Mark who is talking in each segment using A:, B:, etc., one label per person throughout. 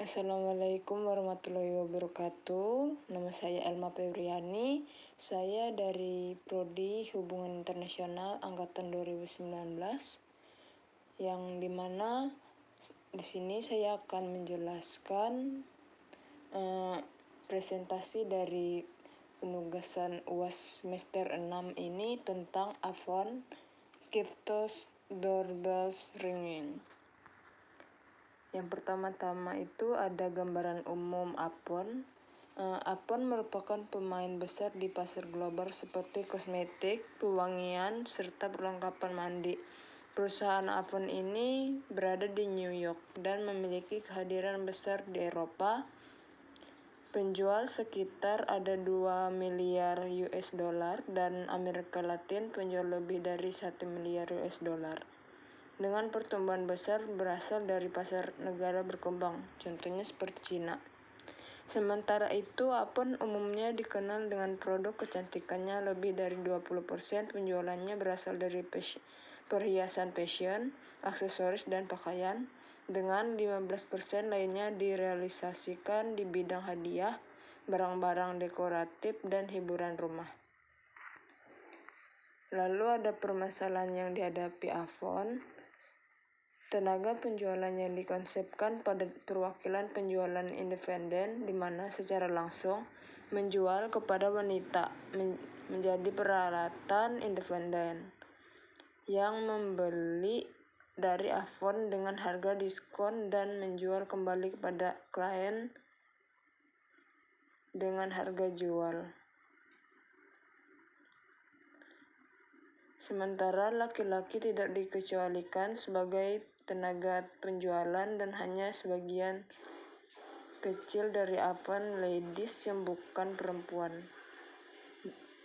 A: Assalamualaikum warahmatullahi wabarakatuh. Nama saya Elma Febriani. Saya dari Prodi Hubungan Internasional Angkatan 2019. Yang dimana di sini saya akan menjelaskan presentasi dari penugasan UAS semester 6 ini tentang Avon Keep Those Doorbells Ringing. Yang pertama-tama itu ada gambaran umum Avon. Avon merupakan pemain besar di pasar global seperti kosmetik, pewangian, serta perlengkapan mandi. Perusahaan Avon ini berada di New York dan memiliki kehadiran besar di Eropa. Penjual sekitar ada 2 miliar US dollar dan Amerika Latin penjual lebih dari 1 miliar US dollar. Dengan pertumbuhan besar berasal dari pasar negara berkembang, contohnya seperti Cina. Sementara itu, Avon umumnya dikenal dengan produk kecantikannya. Lebih dari 20% penjualannya berasal dari perhiasan fashion, aksesoris, dan pakaian, dengan 15% lainnya direalisasikan di bidang hadiah, barang-barang dekoratif, dan hiburan rumah. Lalu ada permasalahan yang dihadapi Avon. Tenaga penjualannya dikonsepkan pada perwakilan penjualan independen, di mana secara langsung menjual kepada wanita menjadi peralatan independen yang membeli dari Avon dengan harga diskon dan menjual kembali kepada klien dengan harga jual. Sementara laki-laki tidak dikecualikan sebagai tenaga penjualan dan hanya sebagian kecil dari Avon ladies yang bukan perempuan.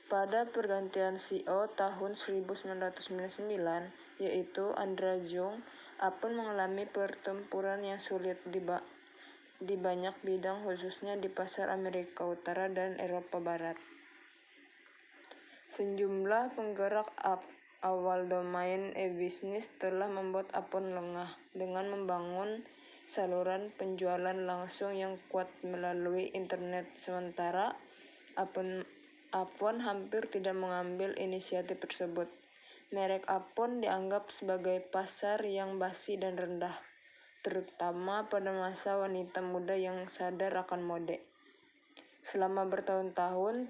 A: Pada pergantian CEO tahun 1999, yaitu Andra Jung, Avon mengalami pertempuran yang sulit di banyak bidang, khususnya di pasar Amerika Utara dan Eropa Barat. Sejumlah penggerak awal domain e-bisnis telah membuat Avon lengah dengan membangun saluran penjualan langsung yang kuat melalui internet. Sementara Avon hampir tidak mengambil inisiatif tersebut. Merek Avon dianggap sebagai pasar yang basi dan rendah, terutama pada masa wanita muda yang sadar akan mode. Selama bertahun-tahun,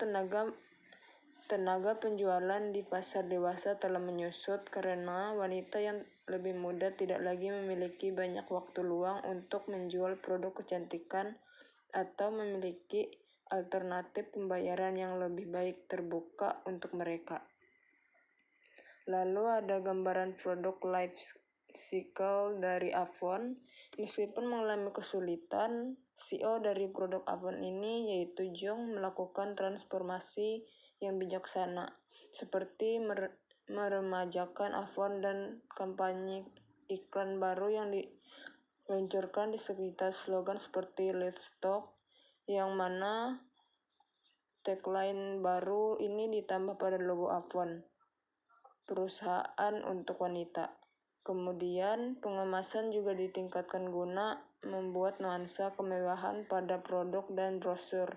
A: tenaga penjualan di pasar dewasa telah menyusut karena wanita yang lebih muda tidak lagi memiliki banyak waktu luang untuk menjual produk kecantikan atau memiliki alternatif pembayaran yang lebih baik terbuka untuk mereka. Lalu ada gambaran produk life cycle dari Avon. Meskipun mengalami kesulitan, CEO dari produk Avon ini, yaitu Jung, melakukan transformasi yang bijaksana, seperti meremajakan Avon dan kampanye iklan baru yang diluncurkan di sekitar slogan seperti Let's Talk, yang mana tagline baru ini ditambah pada logo Avon, perusahaan untuk wanita. Kemudian pengemasan juga ditingkatkan guna membuat nuansa kemewahan pada produk dan brosur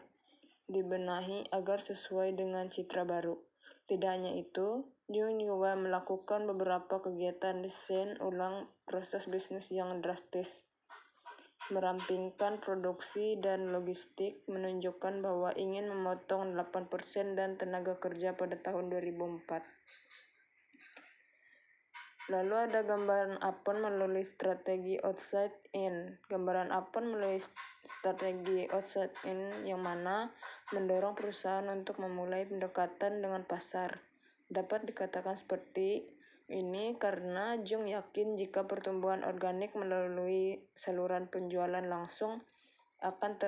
A: dibenahi agar sesuai dengan citra baru. Tidak hanya itu, Jung juga melakukan beberapa kegiatan desain ulang proses bisnis yang drastis, merampingkan produksi dan logistik, menunjukkan bahwa ingin memotong 8% dan tenaga kerja pada tahun 2004. Lalu ada gambaran Avon melalui strategi outside in. Gambaran Avon melalui strategi outside in yang mana mendorong perusahaan untuk memulai pendekatan dengan pasar. Dapat dikatakan seperti ini karena Jung yakin jika pertumbuhan organik melalui saluran penjualan langsung akan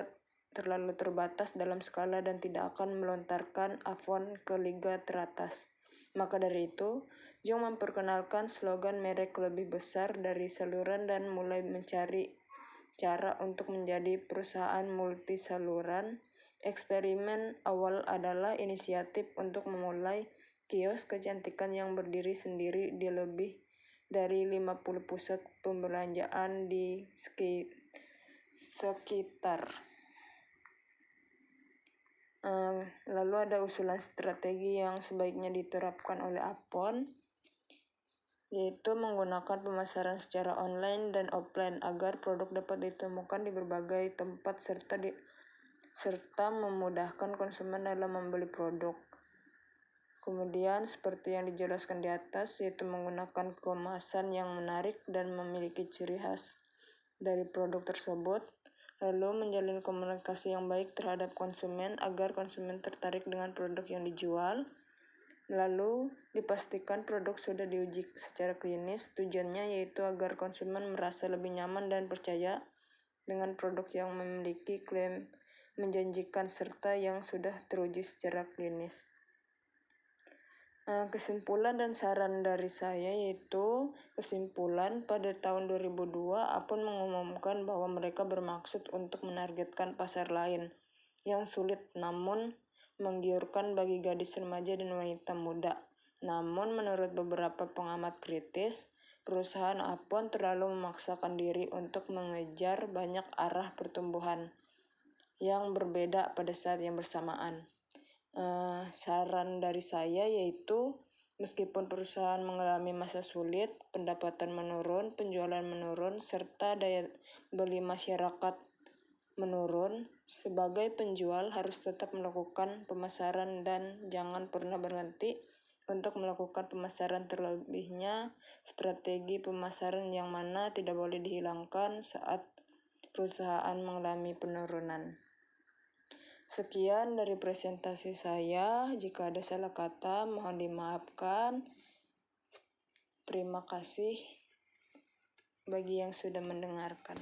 A: terlalu terbatas dalam skala dan tidak akan melontarkan Avon ke liga teratas. Maka dari itu, Jung memperkenalkan slogan merek lebih besar dari saluran dan mulai mencari cara untuk menjadi perusahaan multi saluran. Eksperimen awal adalah inisiatif untuk memulai kios kecantikan yang berdiri sendiri di lebih dari 50 pusat pembelanjaan di sekitar. Lalu ada usulan strategi yang sebaiknya diterapkan oleh Avon, yaitu menggunakan pemasaran secara online dan offline agar produk dapat ditemukan di berbagai tempat serta memudahkan konsumen dalam membeli produk. Kemudian seperti yang dijelaskan di atas, yaitu menggunakan kemasan yang menarik dan memiliki ciri khas dari produk tersebut, lalu menjalin komunikasi yang baik terhadap konsumen agar konsumen tertarik dengan produk yang dijual. Lalu dipastikan produk sudah diuji secara klinis, tujuannya yaitu agar konsumen merasa lebih nyaman dan percaya dengan produk yang memiliki klaim menjanjikan serta yang sudah teruji secara klinis. Kesimpulan dan saran dari saya yaitu kesimpulan pada tahun 2002 Avon mengumumkan bahwa mereka bermaksud untuk menargetkan pasar lain yang sulit namun menggiurkan bagi gadis remaja dan wanita muda. Namun menurut beberapa pengamat kritis, perusahaan Avon terlalu memaksakan diri untuk mengejar banyak arah pertumbuhan yang berbeda pada saat yang bersamaan. Saran dari saya yaitu meskipun perusahaan mengalami masa sulit, pendapatan menurun, penjualan menurun, serta daya beli masyarakat menurun, sebagai penjual harus tetap melakukan pemasaran dan jangan pernah berhenti untuk melakukan pemasaran. Terlebihnya, strategi pemasaran yang mana tidak boleh dihilangkan saat perusahaan mengalami penurunan. Sekian dari presentasi saya. Jika ada salah kata, mohon dimaafkan. Terima kasih bagi yang sudah mendengarkan.